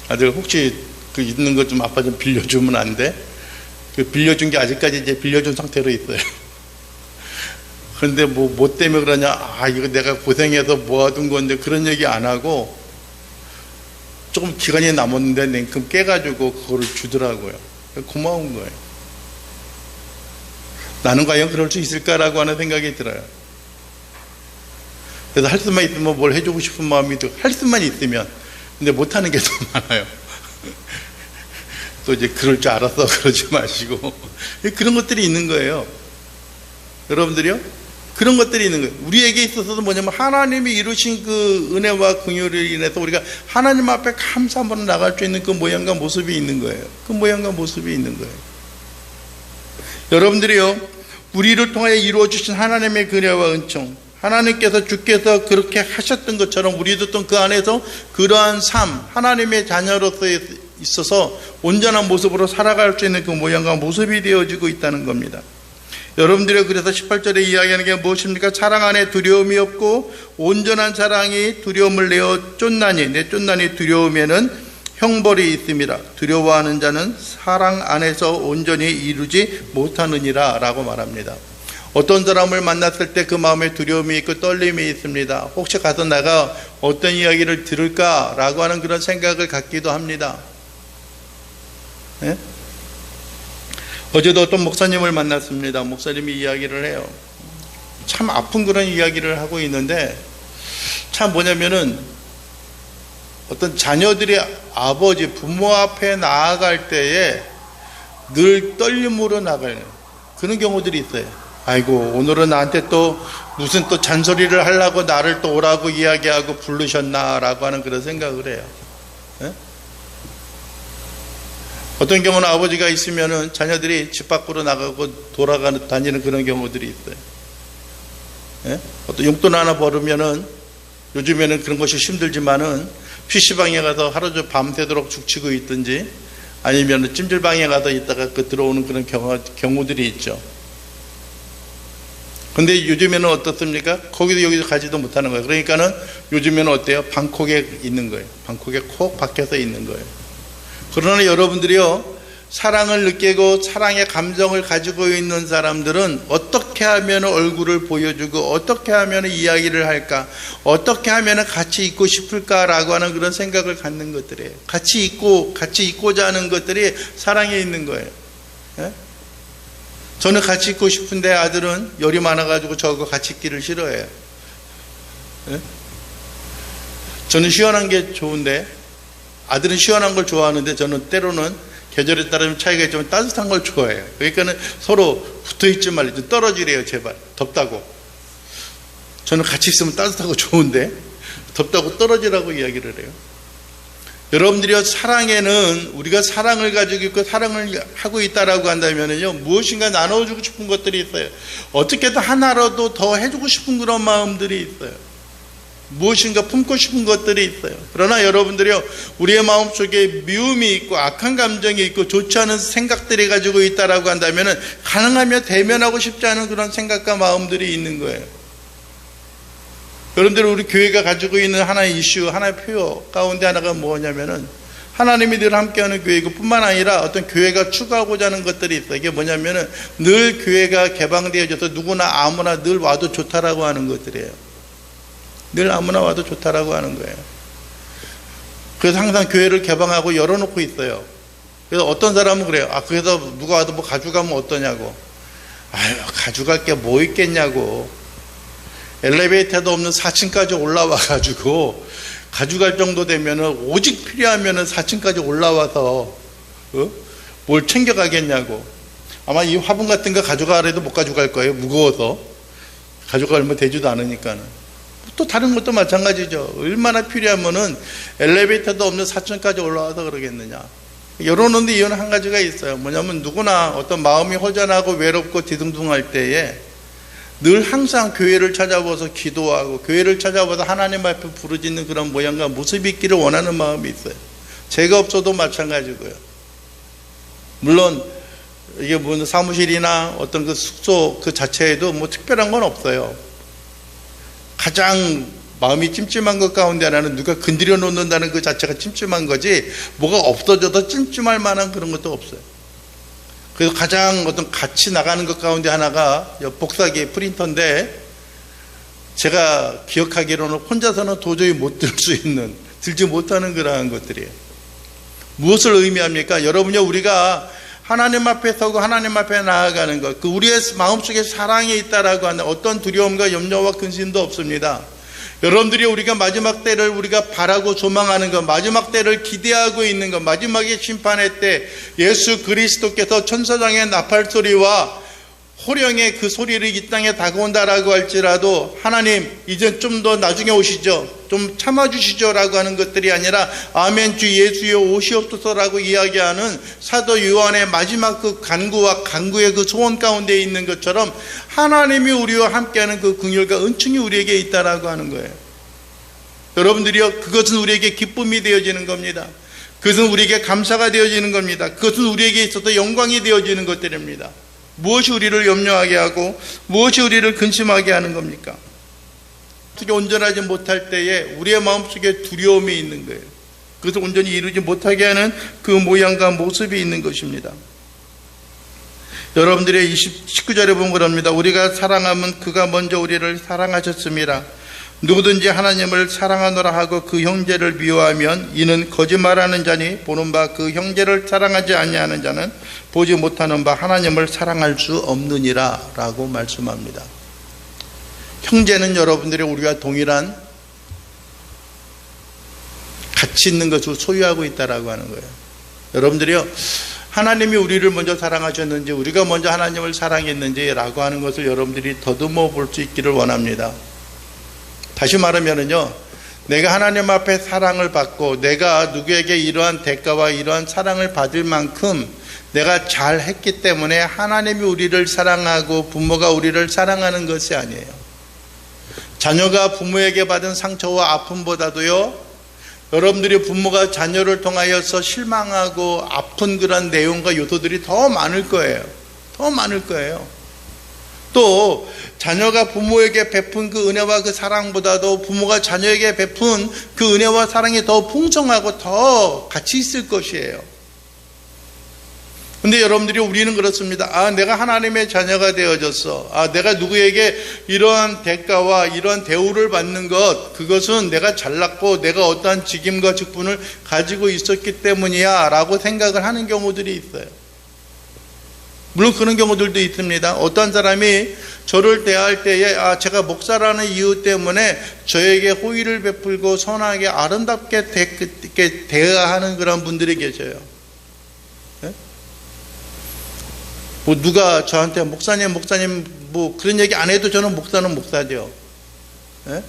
아들 혹시 그 있는 것 좀 아빠 좀 빌려주면 안 돼? 그 빌려준 게 아직까지 이제 빌려준 상태로 있어요. 그런데 뭐 때문에 그러냐, 이거 내가 고생해서 모아둔 건데 그런 얘기 안 하고 조금 기간이 남았는데 냉큼 깨가지고 그거를 주더라고요. 고마운 거예요. 나는 과연 그럴 수 있을까라고 하는 생각이 들어요. 그래서 할 수만 있으면 뭘 해주고 싶은 마음이 들고, 할 수만 있으면. 근데 못하는 게 더 많아요. 또 이제 그럴 줄 알아서 그러지 마시고. 그런 것들이 있는 거예요. 여러분들이요? 그런 것들이 있는 거예요. 우리에게 있어서도 뭐냐면 하나님이 이루신 그 은혜와 긍휼을 인해서 우리가 하나님 앞에 감사함으로 나갈 수 있는 그 모양과 모습이 있는 거예요. 그 모양과 모습이 있는 거예요. 여러분들이요, 우리를 통하여 이루어 주신 하나님의 은혜와 은총, 하나님께서 주께서 그렇게 하셨던 것처럼 우리도 또 그 안에서 그러한 삶, 하나님의 자녀로서 있어서 온전한 모습으로 살아갈 수 있는 그 모양과 모습이 되어지고 있다는 겁니다. 여러분들이 그래서 18절에 이야기하는 게 무엇입니까? 사랑 안에 두려움이 없고 온전한 사랑이 두려움을 내어 쫓나니, 내 쫓나니 두려움에는 형벌이 있습니다. 두려워하는 자는 사랑 안에서 온전히 이루지 못하느니라 라고 말합니다. 어떤 사람을 만났을 때 그 마음에 두려움이 있고 떨림이 있습니다. 혹시 가서 내가 어떤 이야기를 들을까라고 하는 그런 생각을 갖기도 합니다. 네? 어제도 어떤 목사님을 만났습니다. 목사님이 이야기를 해요. 참 아픈 그런 이야기를 하고 있는데, 참 뭐냐면은 어떤 자녀들이 아버지, 부모 앞에 나아갈 때에 늘 떨림으로 나가는 그런 경우들이 있어요. 아이고, 오늘은 나한테 또 무슨 또 잔소리를 하려고 나를 또 오라고 이야기하고 부르셨나라고 하는 그런 생각을 해요. 네? 어떤 경우는 아버지가 있으면은 자녀들이 집 밖으로 나가고 다니는 그런 경우들이 있어요. 예? 어떤 용돈 하나 벌으면은, 요즘에는 그런 것이 힘들지만은 PC방에 가서 하루 종일 밤새도록 죽치고 있든지 아니면 찜질방에 가서 있다가 들어오는 그런 경우들이 있죠. 근데 요즘에는 어떻습니까? 거기도 여기도 가지도 못하는 거예요. 그러니까는 요즘에는 어때요? 방콕에 있는 거예요. 방콕에 콕 박혀서 있는 거예요. 그러나 여러분들이요, 사랑을 느끼고 사랑의 감정을 가지고 있는 사람들은 어떻게 하면 얼굴을 보여주고 어떻게 하면 이야기를 할까, 어떻게 하면 같이 있고 싶을까라고 하는 그런 생각을 갖는 것들이에요. 같이 있고자 하는 것들이 사랑에 있는 거예요. 예? 저는 같이 있고 싶은데 아들은 열이 많아가지고 저하고 같이 있기를 싫어해요. 예? 저는 시원한 게 좋은데 아들은 시원한 걸 좋아하는데 저는 때로는 계절에 따라 좀 차이가 있지만 따뜻한 걸 좋아해요. 그러니까는 서로 붙어있지 말고 떨어지래요. 제발 덥다고. 저는 같이 있으면 따뜻하고 좋은데 덥다고 떨어지라고 이야기를 해요. 여러분들이요, 사랑에는 우리가 사랑을 가지고 있고 사랑을 하고 있다라고 한다면요, 무엇인가 나눠주고 싶은 것들이 있어요. 어떻게든 하나라도 더 해주고 싶은 그런 마음들이 있어요. 무엇인가 품고 싶은 것들이 있어요. 그러나 여러분들이요, 우리의 마음속에 미움이 있고 악한 감정이 있고 좋지 않은 생각들이 가지고 있다라고 한다면 가능하면 대면하고 싶지 않은 그런 생각과 마음들이 있는 거예요. 여러분들, 우리 교회가 가지고 있는 하나의 이슈, 하나의 표어 가운데 하나가 뭐냐면은 하나님이 늘 함께하는 교회이고 뿐만 아니라 어떤 교회가 추구하고자 하는 것들이 있어요. 이게 뭐냐면은 늘 교회가 개방되어져서 누구나 아무나 늘 와도 좋다라고 하는 것들이에요. 늘 아무나 와도 좋다라고 하는 거예요. 그래서 항상 교회를 개방하고 열어놓고 있어요. 그래서 어떤 사람은 그래요. 그래서 누가 와도 뭐 가져가면 어떠냐고. 아유, 가져갈 게 뭐 있겠냐고. 엘리베이터도 없는 4층까지 올라와가지고 가져갈 정도 되면은 오직 필요하면은 4층까지 올라와서 뭘 챙겨가겠냐고. 아마 이 화분 같은 거 가져가라 해도 못 가져갈 거예요. 무거워서. 가져가면 되지도 않으니까는. 또 다른 것도 마찬가지죠. 얼마나 필요하면은 엘리베이터도 없는 4층까지 올라와서 그러겠느냐. 열어놓는데 이유는 한 가지가 있어요. 뭐냐면 누구나 어떤 마음이 허전하고 외롭고 뒤숭숭할 때에 늘 항상 교회를 찾아와서 기도하고 교회를 찾아와서 하나님 앞에 부르짖는 그런 모양과 모습이 있기를 원하는 마음이 있어요. 제가 없어도 마찬가지고요. 물론 이게 뭐 사무실이나 어떤 그 숙소 그 자체에도 뭐 특별한 건 없어요. 가장 마음이 찜찜한 것 가운데 하나는 누가 건드려 놓는다는 그 자체가 찜찜한 거지, 뭐가 없어져도 찜찜할 만한 그런 것도 없어요. 그래서 가장 어떤 같이 나가는 것 가운데 하나가 복사기 프린터인데, 제가 기억하기로는 혼자서는 도저히 못 들지 못하는 그러한 것들이에요. 무엇을 의미합니까? 여러분요, 우리가 하나님 앞에 서고 하나님 앞에 나아가는 것, 그 우리의 마음속에 사랑이 있다라고 하는 어떤 두려움과 염려와 근심도 없습니다. 여러분들이 우리가 마지막 때를 우리가 바라고 조망하는 것, 마지막 때를 기대하고 있는 것, 마지막의 심판의 때 예수 그리스도께서 천사장의 나팔소리와 호령의 그 소리를 이 땅에 다가온다라고 할지라도 하나님 이제 좀 더 나중에 오시죠, 좀 참아주시죠 라고 하는 것들이 아니라 아멘 주 예수여 오시옵소서라고 이야기하는 사도 요한의 마지막 그 간구와 간구의 그 소원 가운데 있는 것처럼 하나님이 우리와 함께하는 그 긍휼과 은총이 우리에게 있다라고 하는 거예요. 여러분들이요, 그것은 우리에게 기쁨이 되어지는 겁니다. 그것은 우리에게 감사가 되어지는 겁니다. 그것은 우리에게 있어서 영광이 되어지는 것들입니다. 무엇이 우리를 염려하게 하고 무엇이 우리를 근심하게 하는 겁니까? 어떻게 온전하지 못할 때에 우리의 마음속에 두려움이 있는 거예요. 그것을 온전히 이루지 못하게 하는 그 모양과 모습이 있는 것입니다. 여러분들의 19절에 보면 그럽니다. 우리가 사랑하면 그가 먼저 우리를 사랑하셨습니다. 누구든지 하나님을 사랑하노라 하고 그 형제를 미워하면 이는 거짓말하는 자니 보는 바 그 형제를 사랑하지 아니하는 자는 보지 못하는 바 하나님을 사랑할 수 없느니라 라고 말씀합니다. 형제는 여러분들이 우리가 동일한 가치 있는 것을 소유하고 있다라고 하는 거예요. 여러분들이요, 하나님이 우리를 먼저 사랑하셨는지 우리가 먼저 하나님을 사랑했는지 라고 하는 것을 여러분들이 더듬어 볼 수 있기를 원합니다. 다시 말하면은요, 내가 하나님 앞에 사랑을 받고 내가 누구에게 이러한 대가와 이러한 사랑을 받을 만큼 내가 잘 했기 때문에 하나님이 우리를 사랑하고 부모가 우리를 사랑하는 것이 아니에요. 자녀가 부모에게 받은 상처와 아픔보다도요, 여러분들이 부모가 자녀를 통하여서 실망하고 아픈 그런 내용과 요소들이 더 많을 거예요. 더 많을 거예요. 또 자녀가 부모에게 베푼 그 은혜와 그 사랑보다도 부모가 자녀에게 베푼 그 은혜와 사랑이 더 풍성하고 더 가치 있을 것이에요. 근데 여러분들이 우리는 그렇습니다. 내가 하나님의 자녀가 되어졌어. 내가 누구에게 이러한 대가와 이러한 대우를 받는 것, 그것은 내가 잘났고 내가 어떠한 직임과 직분을 가지고 있었기 때문이야 라고 생각을 하는 경우들이 있어요. 물론 그런 경우들도 있습니다. 어떤 사람이 저를 대할 때에 제가 목사라는 이유 때문에 저에게 호의를 베풀고 선하게 아름답게 대하는 그런 분들이 계셔요. 네? 뭐 누가 저한테 목사님 뭐 그런 얘기 안 해도 저는 목사는 목사죠. 네?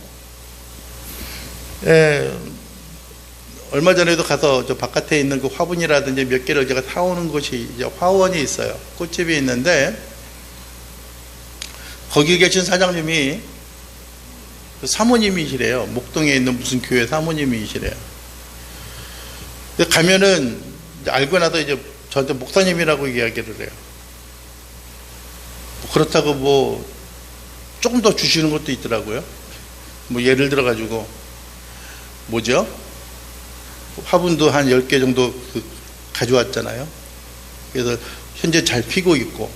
얼마 전에도 가서 저 바깥에 있는 그 화분이라든지 몇 개를 제가 사오는 곳이 이제 화원이 있어요. 꽃집이 있는데 거기 계신 사장님이 그 사모님이시래요. 목동에 있는 무슨 교회 사모님이시래요. 근데 가면은 이제 알고 나서 이제 저한테 목사님이라고 이야기를 해요. 그렇다고 뭐 조금 더 주시는 것도 있더라고요. 뭐 예를 들어 가지고 뭐죠? 화분도 한 10개 정도 가져왔잖아요. 그래서 현재 잘 피고 있고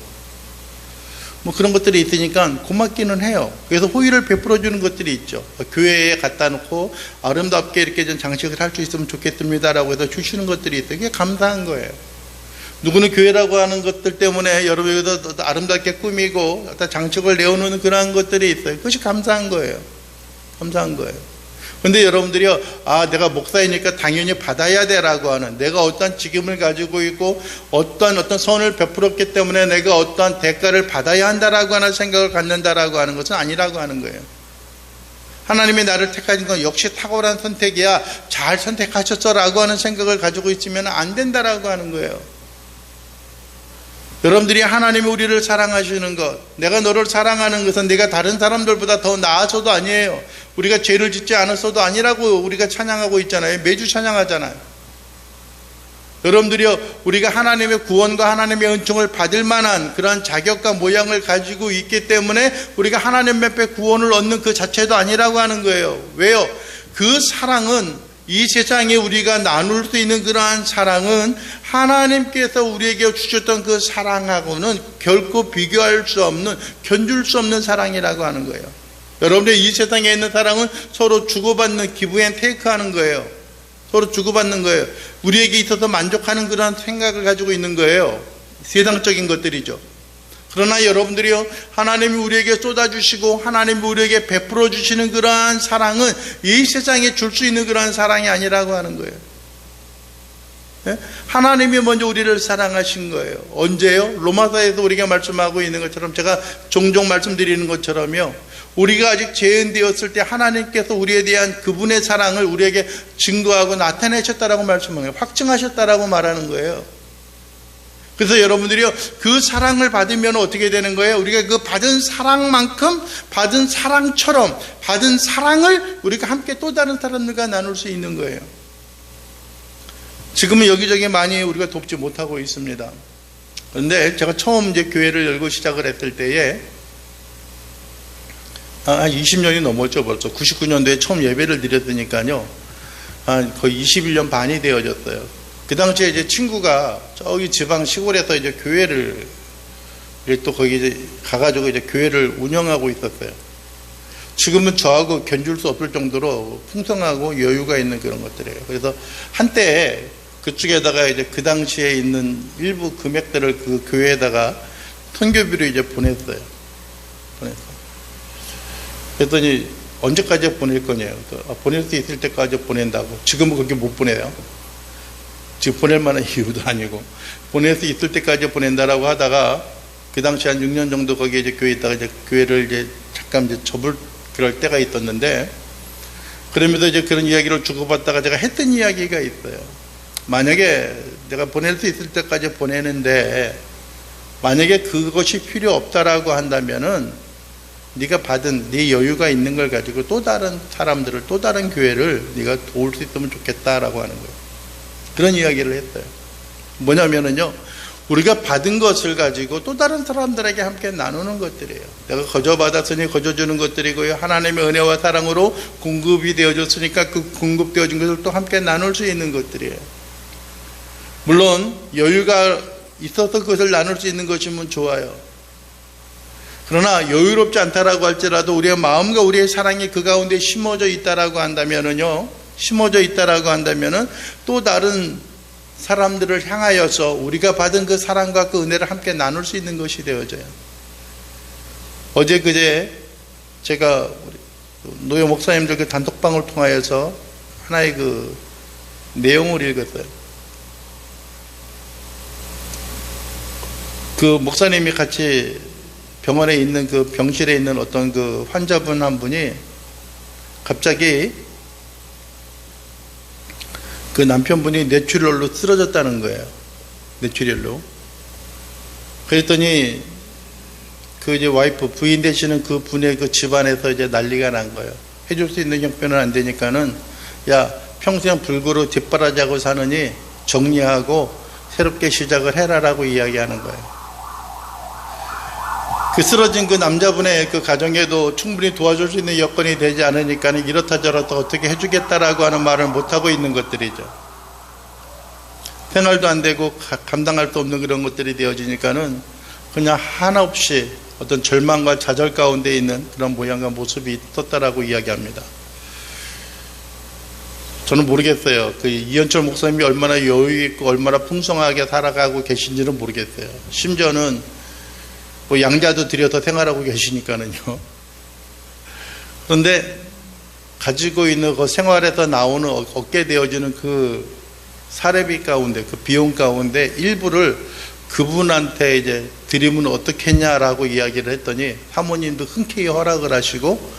뭐 그런 것들이 있으니까 고맙기는 해요. 그래서 호의를 베풀어 주는 것들이 있죠. 교회에 갖다 놓고 아름답게 이렇게 좀 장식을 할 수 있으면 좋겠습니다라고 해서 주시는 것들이 있어요. 그게 감사한 거예요. 누구는 교회라고 하는 것들 때문에 여러분에게도 아름답게 꾸미고 장식을 내어놓는 그러한 것들이 있어요. 그것이 감사한 거예요. 감사한 거예요. 근데 여러분들이요, 내가 목사이니까 당연히 받아야 되라고 하는, 내가 어떤 직임을 가지고 있고 어떤 선을 베풀었기 때문에 내가 어떤 대가를 받아야 한다라고 하는 생각을 갖는다라고 하는 것은 아니라고 하는 거예요. 하나님이 나를 택하신 건 역시 탁월한 선택이야, 잘 선택하셨어라고 하는 생각을 가지고 있으면 안 된다라고 하는 거예요. 여러분들이 하나님이 우리를 사랑하시는 것, 내가 너를 사랑하는 것은 네가 다른 사람들보다 더 나아서도 아니에요. 우리가 죄를 짓지 않았어도 아니라고 우리가 찬양하고 있잖아요. 매주 찬양하잖아요. 여러분들이요, 우리가 하나님의 구원과 하나님의 은총을 받을 만한 그런 자격과 모양을 가지고 있기 때문에 우리가 하나님 앞에 구원을 얻는 그 자체도 아니라고 하는 거예요. 왜요? 그 사랑은, 이 세상에 우리가 나눌 수 있는 그러한 사랑은 하나님께서 우리에게 주셨던 그 사랑하고는 결코 비교할 수 없는, 견줄 수 없는 사랑이라고 하는 거예요. 여러분들, 이 세상에 있는 사랑은 서로 주고받는, 기브 앤 테이크 하는 거예요. 서로 주고받는 거예요. 우리에게 있어서 만족하는 그런 생각을 가지고 있는 거예요. 세상적인 것들이죠. 그러나 여러분들이요, 하나님이 우리에게 쏟아주시고 하나님이 우리에게 베풀어 주시는 그러한 사랑은 이 세상에 줄 수 있는 그러한 사랑이 아니라고 하는 거예요. 예? 하나님이 먼저 우리를 사랑하신 거예요. 언제요? 로마서에서 우리가 말씀하고 있는 것처럼, 제가 종종 말씀드리는 것처럼요, 우리가 아직 죄인 되었을 때 하나님께서 우리에 대한 그분의 사랑을 우리에게 증거하고 나타내셨다라고 말씀하는 거예요. 확증하셨다라고 말하는 거예요. 그래서 여러분들이요, 그 사랑을 받으면 어떻게 되는 거예요? 우리가 그 받은 사랑만큼, 받은 사랑처럼 받은 사랑을 우리가 함께 또 다른 사람들과 나눌 수 있는 거예요. 지금은 여기저기 많이 우리가 돕지 못하고 있습니다. 그런데 제가 처음 이제 교회를 열고 시작을 했을 때에, 한 20년이 넘었죠, 벌써. 99년도에 처음 예배를 드렸으니까요, 거의 21년 반이 되어졌어요. 그 당시에 이제 친구가 저기 지방 시골에서 이제 교회를, 또 거기 이제 가가지고 이제 교회를 운영하고 있었어요. 지금은 저하고 견줄 수 없을 정도로 풍성하고 여유가 있는 그런 것들이에요. 그래서 한때 그쪽에다가 이제 그 당시에 있는 일부 금액들을 그 교회에다가 선교비로 이제 보냈어요. 그랬더니 언제까지 보낼 거냐요. 보낼 수 있을 때까지 보낸다고. 지금은 그렇게 못 보내요. 지금 보낼 만한 이유도 아니고, 보낼 수 있을 때까지 보낸다라고 하다가 그 당시 한 6년 정도 거기에 이제 교회에 있다가 이제 교회를 이제 잠깐 이제 접을 그럴 때가 있었는데, 그러면서 이제 그런 이야기를 주고받다가 제가 했던 이야기가 있어요. 만약에 내가 보낼 수 있을 때까지 보내는데 만약에 그것이 필요 없다라고 한다면은 네가 받은 네 여유가 있는 걸 가지고 또 다른 사람들을, 또 다른 교회를 네가 도울 수 있으면 좋겠다라고 하는 거예요. 그런 이야기를 했어요. 뭐냐면은요, 우리가 받은 것을 가지고 또 다른 사람들에게 함께 나누는 것들이에요. 내가 거저받았으니 거저주는 것들이고요, 하나님의 은혜와 사랑으로 공급이 되어졌으니까 그 공급되어진 것을 또 함께 나눌 수 있는 것들이에요. 물론 여유가 있어서 그것을 나눌 수 있는 것이면 좋아요. 그러나 여유롭지 않다라고 할지라도 우리의 마음과 우리의 사랑이 그 가운데 심어져 있다라고 한다면은요, 또 다른 사람들을 향하여서 우리가 받은 그 사랑과 그 은혜를 함께 나눌 수 있는 것이 되어져요. 어제 그제 제가 노예 목사님들 그 단톡방을 통하여서 하나의 그 내용을 읽었어요. 그 목사님이 같이 병원에 있는 그 병실에 있는 어떤 그 환자분 한 분이 갑자기 그 남편분이 뇌출혈로 쓰러졌다는 거예요. 뇌출혈로. 그랬더니 그 이제 와이프, 부인 되시는 그 분의 그 집안에서 이제 난리가 난 거예요. 해줄 수 있는 형편은 안 되니까는, 야, 평생 불구로 뒷바라지하고 사느니 정리하고 새롭게 시작을 해라라고 이야기하는 거예요. 그 쓰러진 그 남자분의 그 가정에도 충분히 도와줄 수 있는 여건이 되지 않으니까 이렇다 저렇다 어떻게 해주겠다라고 하는 말을 못하고 있는 것들이죠. 생활도 안 되고 감당할 수 없는 그런 것들이 되어지니까는 그냥 한없이 어떤 절망과 좌절 가운데 있는 그런 모양과 모습이 있었다라고 이야기합니다. 저는 모르겠어요. 그 이현철 목사님이 얼마나 여유 있고 얼마나 풍성하게 살아가고 계신지는 모르겠어요. 심지어는 뭐 양자도 들여서 생활하고 계시니까는요. 그런데 가지고 있는 그 생활에서 나오는 얻게 되어지는 그 사례비 가운데, 그 비용 가운데 일부를 그분한테 이제 드리면 어떻겠냐라고 이야기를 했더니 사모님도 흔쾌히 허락을 하시고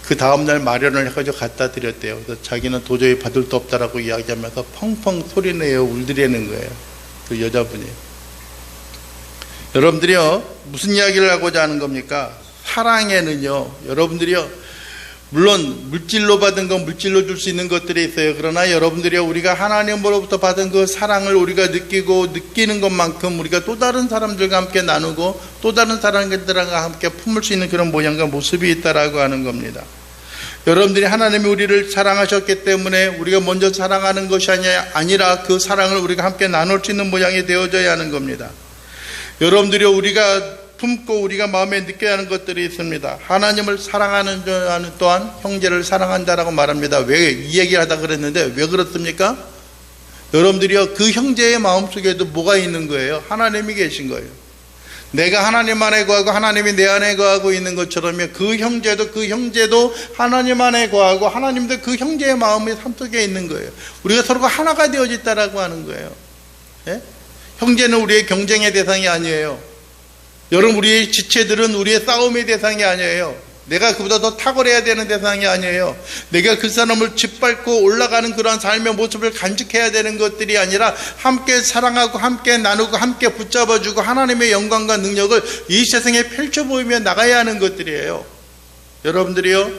그 다음날 마련을 해가지고 갖다 드렸대요. 그래서 자기는 도저히 받을 수 없다라고 이야기하면서 펑펑 소리내어 울드리는 거예요. 그 여자분이. 여러분들이요, 무슨 이야기를 하고자 하는 겁니까? 사랑에는요, 여러분들이요, 물론 물질로 받은 건 물질로 줄 수 있는 것들이 있어요. 그러나 여러분들이요, 우리가 하나님으로부터 받은 그 사랑을 우리가 느끼는 것만큼 우리가 또 다른 사람들과 함께 나누고 또 다른 사람들과 함께 품을 수 있는 그런 모양과 모습이 있다라고 하는 겁니다. 여러분들이 하나님이 우리를 사랑하셨기 때문에 우리가 먼저 사랑하는 것이 아니라 그 사랑을 우리가 함께 나눌 수 있는 모양이 되어져야 하는 겁니다. 여러분들이 우리가 품고 우리가 마음에 느껴야 하는 것들이 있습니다. 하나님을 사랑하는 자는 또한 형제를 사랑한다라고 말합니다. 왜 이 얘기를 하다 그랬는데 왜 그렇습니까? 여러분들이요, 그 형제의 마음속에도 뭐가 있는 거예요? 하나님이 계신 거예요. 내가 하나님 안에 거하고 하나님이 내 안에 거하고 있는 것처럼 그 형제도 하나님 안에 거하고 하나님도 그 형제의 마음이 삼속에 있는 거예요. 우리가 서로가 하나가 되어졌다라고 하는 거예요. 예? 형제는 우리의 경쟁의 대상이 아니에요. 여러분, 우리의 지체들은 우리의 싸움의 대상이 아니에요. 내가 그보다 더 탁월해야 되는 대상이 아니에요. 내가 그 사람을 짓밟고 올라가는 그러한 삶의 모습을 간직해야 되는 것들이 아니라 함께 사랑하고 함께 나누고 함께 붙잡아주고 하나님의 영광과 능력을 이 세상에 펼쳐보이며 나가야 하는 것들이에요. 여러분들이요,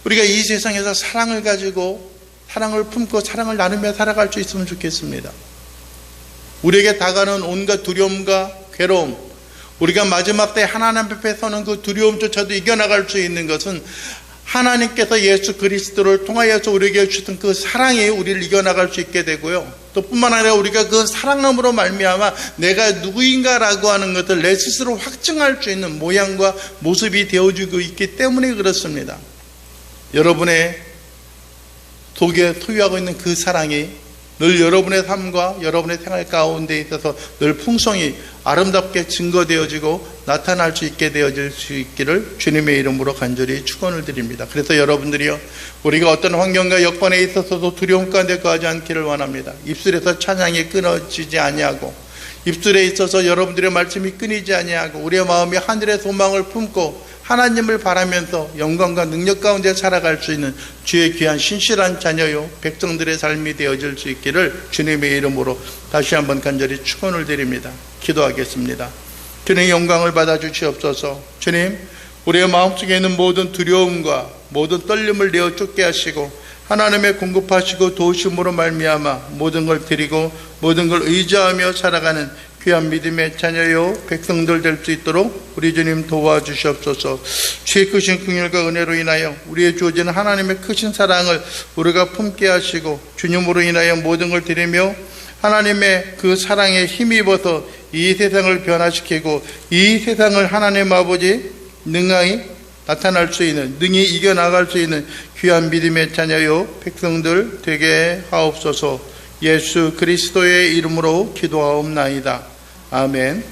우리가 이 세상에서 사랑을 가지고 사랑을 품고 사랑을 나누며 살아갈 수 있으면 좋겠습니다. 우리에게 다가오는 온갖 두려움과 괴로움, 우리가 마지막 때 하나님 앞에 서는 그 두려움조차도 이겨나갈 수 있는 것은 하나님께서 예수 그리스도를 통하여서 우리에게 주신 그 사랑이 우리를 이겨나갈 수 있게 되고요. 또 뿐만 아니라 우리가 그 사랑함으로 말미암아 내가 누구인가라고 하는 것을 내 스스로 확증할 수 있는 모양과 모습이 되어지고 있기 때문에 그렇습니다. 여러분의 속에 소유하고 있는 그 사랑이 늘 여러분의 삶과 여러분의 생활 가운데 있어서 늘 풍성히 아름답게 증거되어지고 나타날 수 있게 되어질 수 있기를 주님의 이름으로 간절히 축원을 드립니다. 그래서 여러분들이요, 우리가 어떤 환경과 여건에 있어서도 두려움 가운데 거하지 않기를 원합니다. 입술에서 찬양이 끊어지지 아니하고, 입술에 있어서 여러분들의 말씀이 끊이지 아니하고, 우리의 마음이 하늘의 소망을 품고 하나님을 바라면서 영광과 능력 가운데 살아갈 수 있는 주의 귀한 신실한 자녀요 백성들의 삶이 되어질 수 있기를 주님의 이름으로 다시 한번 간절히 축원을 드립니다. 기도하겠습니다. 주님, 영광을 받아 주시옵소서. 주님, 우리의 마음속에 있는 모든 두려움과 모든 떨림을 내어 쫓게 하시고 하나님의 공급하시고 도우심으로 말미암아 모든 걸 드리고 모든 걸 의지하며 살아가는 귀한 믿음의 자녀요 백성들 될 수 있도록 우리 주님 도와주시옵소서. 주의 크신 긍휼과 은혜로 인하여 우리의 주어지는 하나님의 크신 사랑을 우리가 품게 하시고 주님으로 인하여 모든 걸 드리며 하나님의 그 사랑에 힘입어서 이 세상을 변화시키고 이 세상을 하나님 아버지 능히 나타날 수 있는, 능히 이겨나갈 수 있는 귀한 믿음의 자녀요 백성들 되게 하옵소서. 예수 그리스도의 이름으로 기도하옵나이다. 아멘.